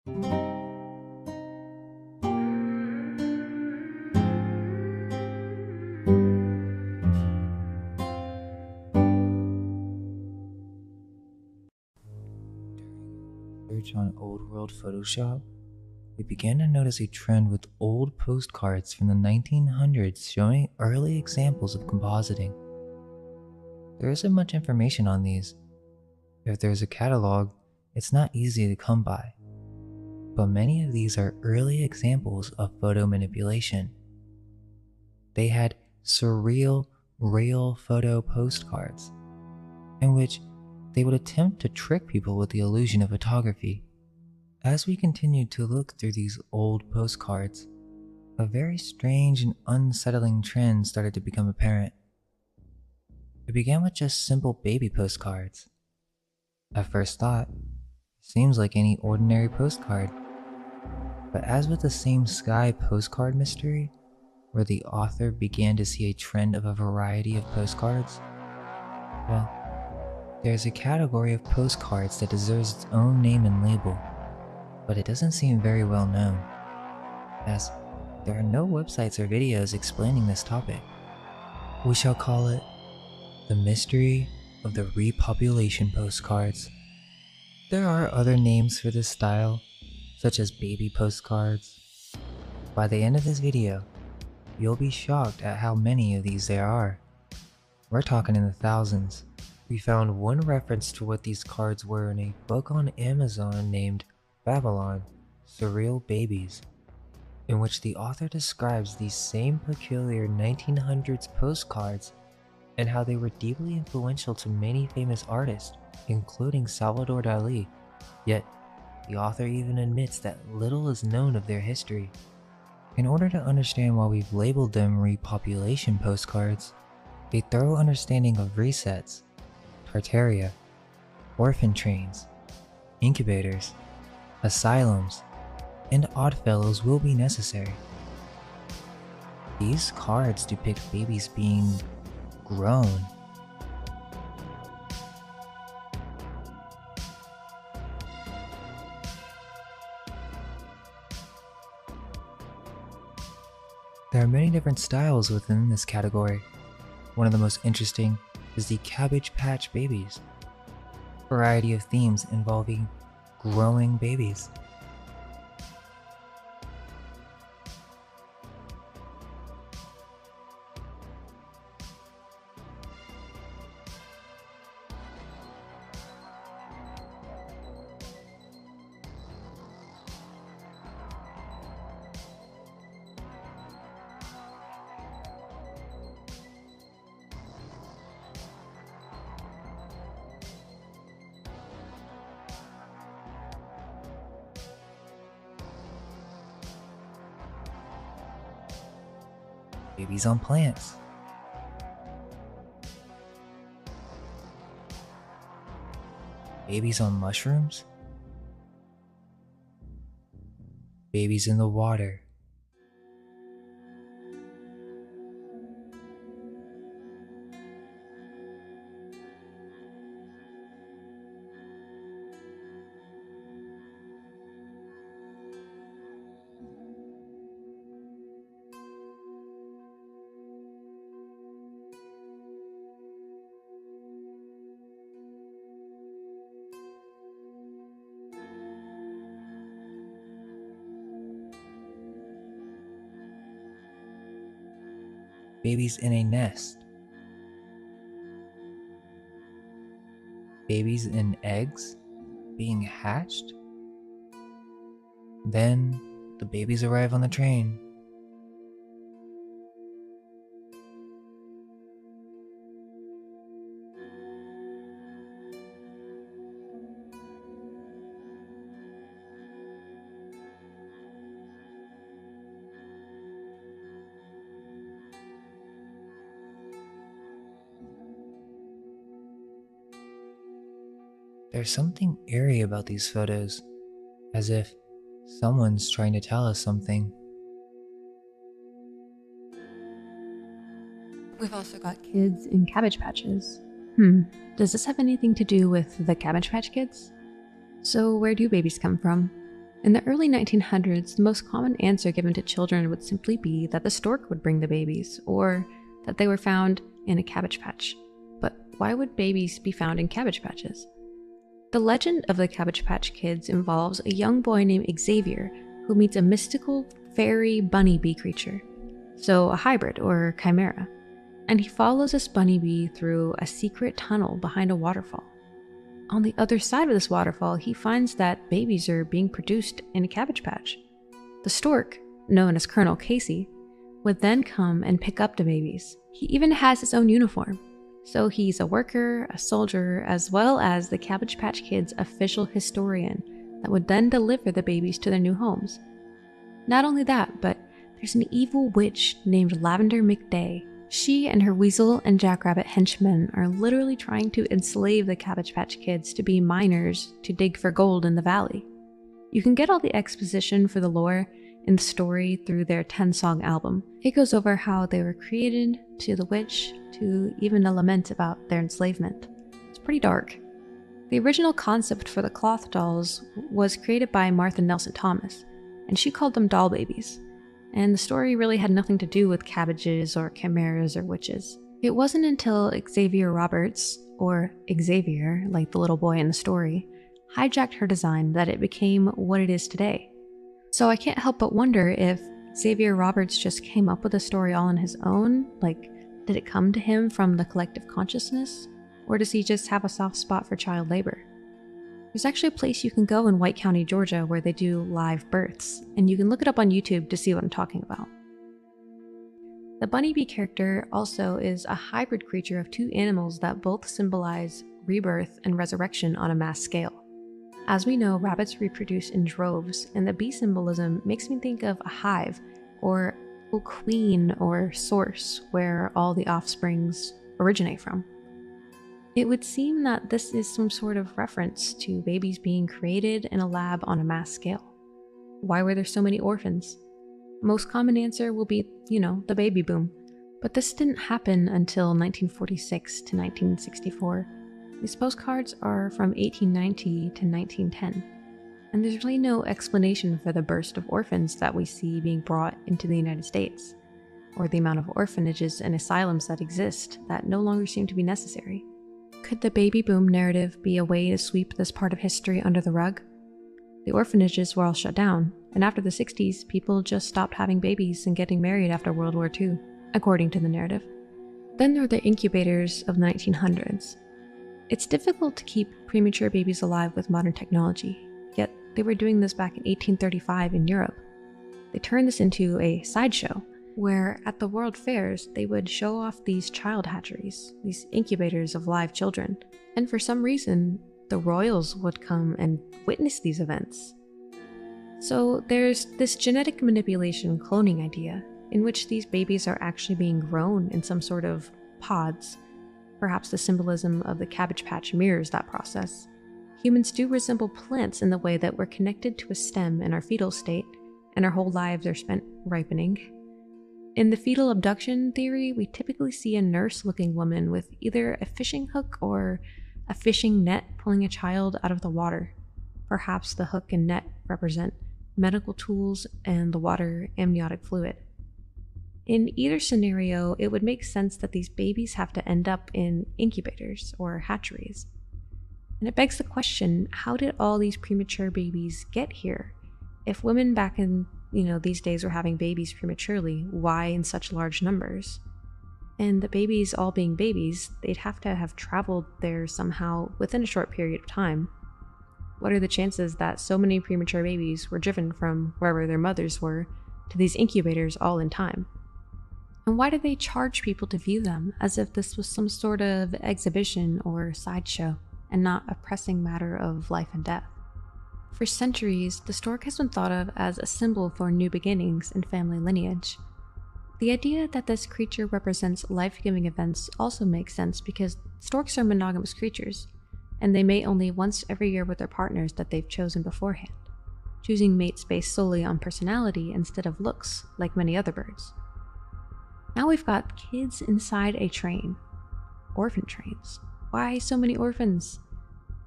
Search on Old World Photoshop, we began to notice a trend with old postcards from the 1900s showing early examples of compositing. There isn't much information on these. If there's a catalog, it's not easy to come by. But many of these are early examples of photo manipulation. They had surreal, real photo postcards, in which they would attempt to trick people with the illusion of photography. As we continued to look through these old postcards, a very strange and unsettling trend started to become apparent. It began with just simple baby postcards. At first thought, it seems like any ordinary postcard. But as with the Same Sky postcard mystery, where the author began to see a trend of a variety of postcards, well, there's a category of postcards that deserves its own name and label, but it doesn't seem very well known, as there are no websites or videos explaining this topic. We shall call it the mystery of the repopulation postcards. There are other names for this style, such as baby postcards. By the end of this video, you'll be shocked at how many of these there are. We're talking in the thousands. We found one reference to what these cards were in a book on Amazon named Babylon, Surreal Babies, in which the author describes these same peculiar 1900s postcards and how they were deeply influential to many famous artists, including Salvador Dali, yet the author even admits that little is known of their history. In order to understand why we've labeled them repopulation postcards, a thorough understanding of resets, Tartaria, orphan trains, incubators, asylums, and Oddfellows will be necessary. These cards depict babies being grown. There are many different styles within this category. One of the most interesting is the Cabbage Patch Babies, a variety of themes involving growing babies. Babies on plants, babies on mushrooms, babies in the water, babies in a nest, babies in eggs being hatched. Then the babies arrive on the train. There's something eerie about these photos, as if someone's trying to tell us something. We've also got kids in Cabbage Patches. Does this have anything to do with the Cabbage Patch Kids? So where do babies come from? In the early 1900s, the most common answer given to children would simply be that the stork would bring the babies, or that they were found in a cabbage patch. But why would babies be found in cabbage patches? The legend of the Cabbage Patch Kids involves a young boy named Xavier who meets a mystical fairy bunny bee creature, so a hybrid or chimera, and he follows this bunny bee through a secret tunnel behind a waterfall. On the other side of this waterfall, he finds that babies are being produced in a cabbage patch. The stork, known as Colonel Casey, would then come and pick up the babies. He even has his own uniform, so he's a worker, a soldier, as well as the Cabbage Patch Kids' official historian that would then deliver the babies to their new homes. Not only that, but there's an evil witch named Lavender McDay. She and her weasel and jackrabbit henchmen are literally trying to enslave the Cabbage Patch Kids to be miners to dig for gold in the valley. You can get all the exposition for the lore in the story through their 10-song album. It goes over how they were created, to the witch, to even a lament about their enslavement. It's pretty dark. The original concept for the cloth dolls was created by Martha Nelson Thomas, and she called them doll babies. And the story really had nothing to do with cabbages or chimeras or witches. It wasn't until Xavier Roberts, or Xavier, like the little boy in the story, hijacked her design that it became what it is today. So I can't help but wonder if Xavier Roberts just came up with the story all on his own. Like, did it come to him from the collective consciousness? Or does he just have a soft spot for child labor? There's actually a place you can go in White County, Georgia, where they do live births, and you can look it up on YouTube to see what I'm talking about. The bunny bee character also is a hybrid creature of two animals that both symbolize rebirth and resurrection on a mass scale. As we know, rabbits reproduce in droves, and the bee symbolism makes me think of a hive, or a queen or source where all the offsprings originate from. It would seem that this is some sort of reference to babies being created in a lab on a mass scale. Why were there so many orphans? Most common answer will be, the baby boom. But this didn't happen until 1946 to 1964. These postcards are from 1890 to 1910. And there's really no explanation for the burst of orphans that we see being brought into the United States, or the amount of orphanages and asylums that exist that no longer seem to be necessary. Could the baby boom narrative be a way to sweep this part of history under the rug? The orphanages were all shut down, and after the 60s, people just stopped having babies and getting married after World War II, according to the narrative. Then there were the incubators of the 1900s. It's difficult to keep premature babies alive with modern technology, yet they were doing this back in 1835 in Europe. They turned this into a sideshow, where at the world fairs they would show off these child hatcheries, these incubators of live children, and for some reason the royals would come and witness these events. So there's this genetic manipulation cloning idea in which these babies are actually being grown in some sort of pods. Perhaps the symbolism of the Cabbage Patch mirrors that process. Humans do resemble plants in the way that we're connected to a stem in our fetal state, and our whole lives are spent ripening. In the fetal abduction theory, we typically see a nurse-looking woman with either a fishing hook or a fishing net pulling a child out of the water. Perhaps the hook and net represent medical tools and the water amniotic fluid. In either scenario, it would make sense that these babies have to end up in incubators or hatcheries. And it begs the question, how did all these premature babies get here? If women back in these days were having babies prematurely, why in such large numbers? And the babies all being babies, they'd have to have traveled there somehow within a short period of time. What are the chances that so many premature babies were driven from wherever their mothers were to these incubators all in time? And why do they charge people to view them as if this was some sort of exhibition or sideshow and not a pressing matter of life and death? For centuries, the stork has been thought of as a symbol for new beginnings and family lineage. The idea that this creature represents life-giving events also makes sense because storks are monogamous creatures, and they mate only once every year with their partners that they've chosen beforehand, choosing mates based solely on personality instead of looks, like many other birds. Now we've got kids inside a train. Orphan trains. Why so many orphans?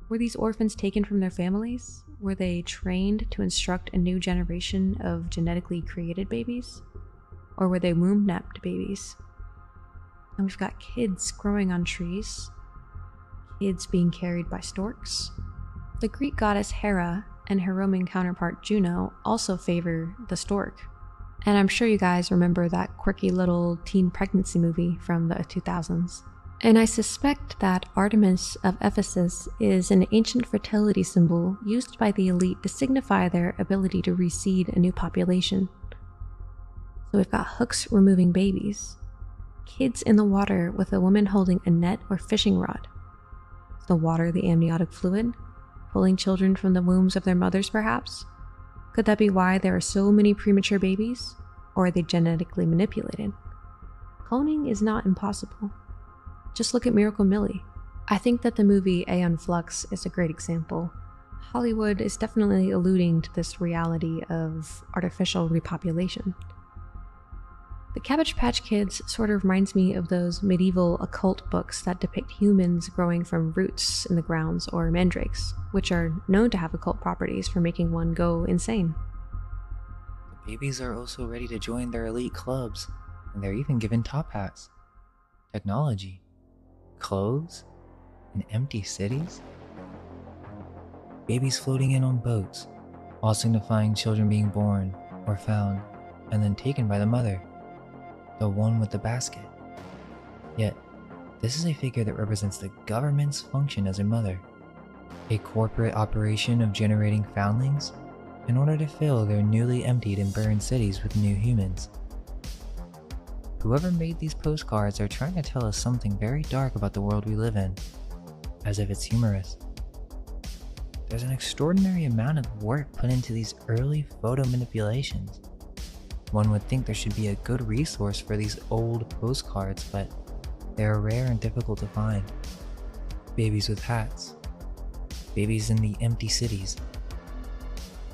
Were these orphans taken from their families? Were they trained to instruct a new generation of genetically created babies? Or were they womb-napped babies? And we've got kids growing on trees, kids being carried by storks. The Greek goddess Hera and her Roman counterpart Juno also favor the stork. And I'm sure you guys remember that quirky little teen pregnancy movie from the 2000s. And I suspect that Artemis of Ephesus is an ancient fertility symbol used by the elite to signify their ability to reseed a new population. So we've got hooks removing babies, kids in the water with a woman holding a net or fishing rod. Is the water the amniotic fluid, pulling children from the wombs of their mothers perhaps? Could that be why there are so many premature babies? Or are they genetically manipulated? Cloning is not impossible. Just look at Miracle Millie. I think that the movie Aeon Flux is a great example. Hollywood is definitely alluding to this reality of artificial repopulation. The Cabbage Patch Kids sort of reminds me of those medieval occult books that depict humans growing from roots in the grounds or mandrakes, which are known to have occult properties for making one go insane. The babies are also ready to join their elite clubs, and they're even given top hats. Technology, clothes, and empty cities? Babies floating in on boats, all signifying children being born or found and then taken by the mother, the one with the basket. Yet, this is a figure that represents the government's function as a mother, a corporate operation of generating foundlings in order to fill their newly emptied and burned cities with new humans. Whoever made these postcards are trying to tell us something very dark about the world we live in, as if it's humorous. There's an extraordinary amount of work put into these early photo manipulations. One would think there should be a good resource for these old postcards, but they are rare and difficult to find. Babies with hats, babies in the empty cities,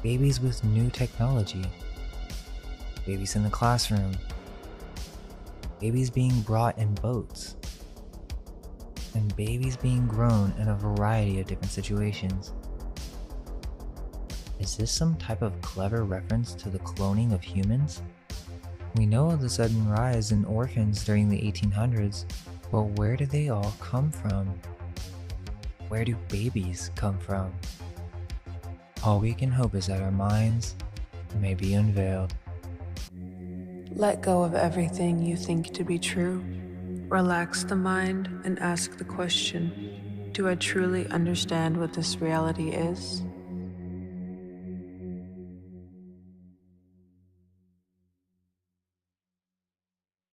babies with new technology, babies in the classroom, babies being brought in boats, and babies being grown in a variety of different situations. Is this some type of clever reference to the cloning of humans? We know of the sudden rise in orphans during the 1800s, but where do they all come from? Where do babies come from? All we can hope is that our minds may be unveiled. Let go of everything you think to be true. Relax the mind and ask the question, do I truly understand what this reality is?